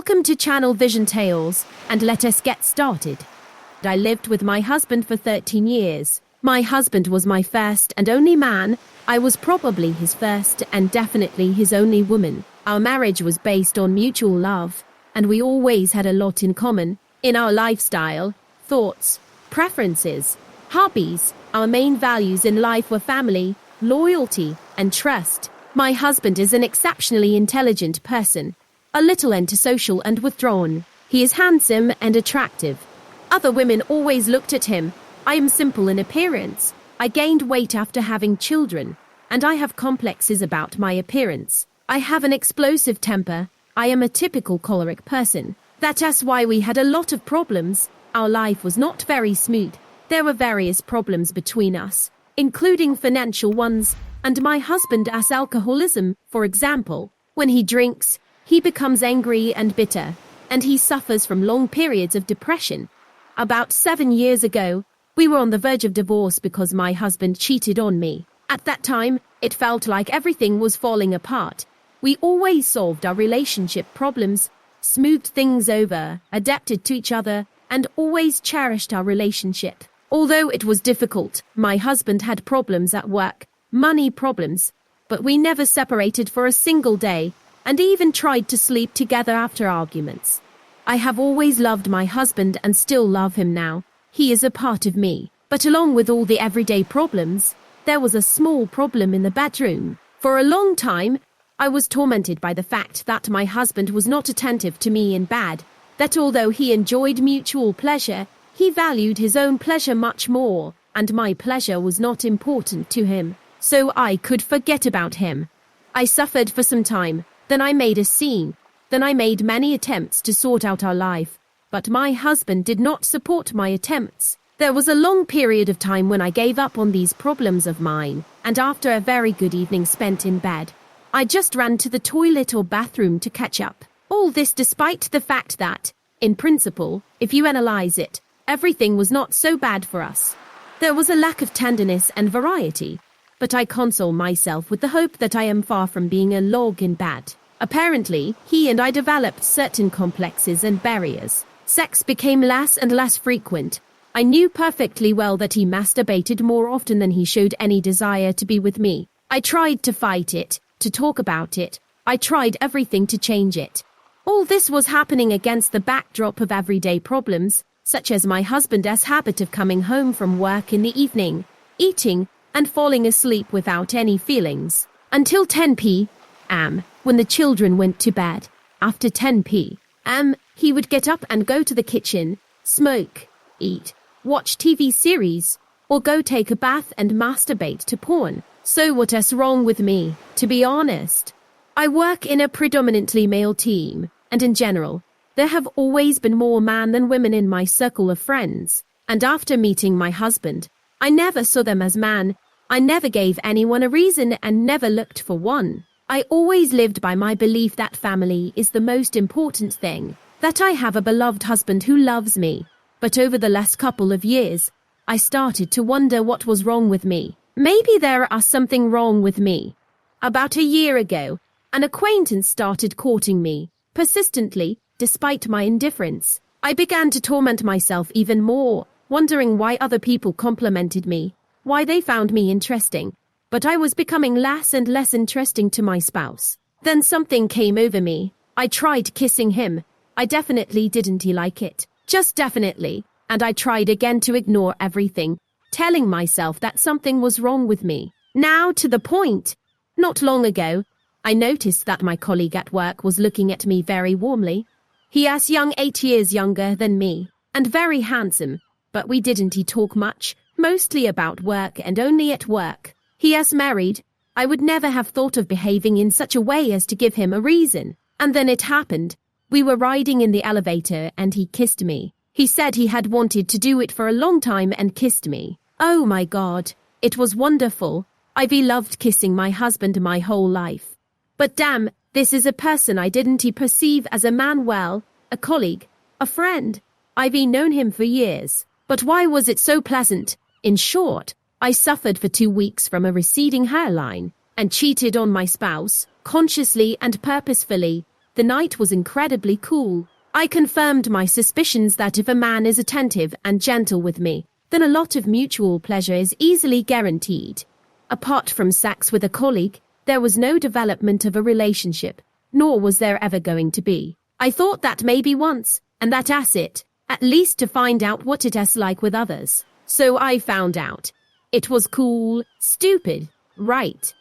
Welcome to Channel Vision Tales, and let us get started. I lived with my husband for 13 years. My husband was my first and only man. I was probably his first and definitely his only woman. Our marriage was based on mutual love, and we always had a lot in common in our lifestyle, thoughts, preferences, hobbies. Our main values in life were family, loyalty, and trust. My husband is an exceptionally intelligent person, a little antisocial and withdrawn. He is handsome and attractive. Other women always looked at him. I am simple in appearance. I gained weight after having children, and I have complexes about my appearance. I have an explosive temper. I am a typical choleric person. That's why we had a lot of problems. Our life was not very smooth. There were various problems between us, including financial ones, and my husband's alcoholism, for example. When he drinks, he becomes angry and bitter, and he suffers from long periods of depression. About 7 years ago, we were on the verge of divorce because my husband cheated on me. At that time, it felt like everything was falling apart. We always solved our relationship problems, smoothed things over, adapted to each other, and always cherished our relationship. Although it was difficult, my husband had problems at work, money problems, but we never separated for a single day, and even tried to sleep together after arguments. I have always loved my husband and still love him now. He is a part of me. But along with all the everyday problems, there was a small problem in the bedroom. For a long time, I was tormented by the fact that my husband was not attentive to me in bed, that although he enjoyed mutual pleasure, he valued his own pleasure much more, and my pleasure was not important to him, so I could forget about him. I suffered for some time. Then I made a scene. Then I made many attempts to sort out our life, but my husband did not support my attempts. There was a long period of time when I gave up on these problems of mine, and after a very good evening spent in bed, I just ran to the toilet or bathroom to catch up. All this despite the fact that, in principle, if you analyze it, everything was not so bad for us. There was a lack of tenderness and variety, but I console myself with the hope that I am far from being a log in bed. Apparently, he and I developed certain complexes and barriers. Sex became less and less frequent. I knew perfectly well that he masturbated more often than he showed any desire to be with me. I tried to fight it, to talk about it. I tried everything to change it. All this was happening against the backdrop of everyday problems, such as my husband's habit of coming home from work in the evening, eating, and falling asleep without any feelings. Until 10 p.m., when the children went to bed. After 10 p.m., he would get up and go to the kitchen, smoke, eat, watch TV series, or go take a bath and masturbate to porn. So what's wrong with me, to be honest? I work in a predominantly male team, and in general, there have always been more men than women in my circle of friends. And after meeting my husband, I never saw them as men. I never gave anyone a reason and never looked for one. I always lived by my belief that family is the most important thing, that I have a beloved husband who loves me. But over the last couple of years, I started to wonder what was wrong with me. Maybe there are something wrong with me. About a year ago, an acquaintance started courting me, persistently, despite my indifference. I began to torment myself even more, wondering why other people complimented me, why they found me interesting. But I was becoming less and less interesting to my spouse. Then something came over me. I tried kissing him. I definitely didn't like it. Just definitely. And I tried again to ignore everything, telling myself that something was wrong with me. Now to the point. Not long ago, I noticed that my colleague at work was looking at me very warmly. He is 8 years younger than me, and very handsome, but we didn't talk much, mostly about work and only at work. He is married. I would never have thought of behaving in such a way as to give him a reason. And then it happened. We were riding in the elevator and he kissed me. He said he had wanted to do it for a long time and kissed me. Oh my God, it was wonderful. I've loved kissing my husband my whole life. But damn, this is a person I didn't perceive as a man well, a colleague, a friend. I've known him for years. But why was it so pleasant? In short, I suffered for 2 weeks from a receding hairline and cheated on my spouse, consciously and purposefully. The night was incredibly cool. I confirmed my suspicions that if a man is attentive and gentle with me, then a lot of mutual pleasure is easily guaranteed. Apart from sex with a colleague, there was no development of a relationship, nor was there ever going to be. I thought that maybe once, and that's it, at least to find out what it's like with others. So I found out. It was cool, stupid, right?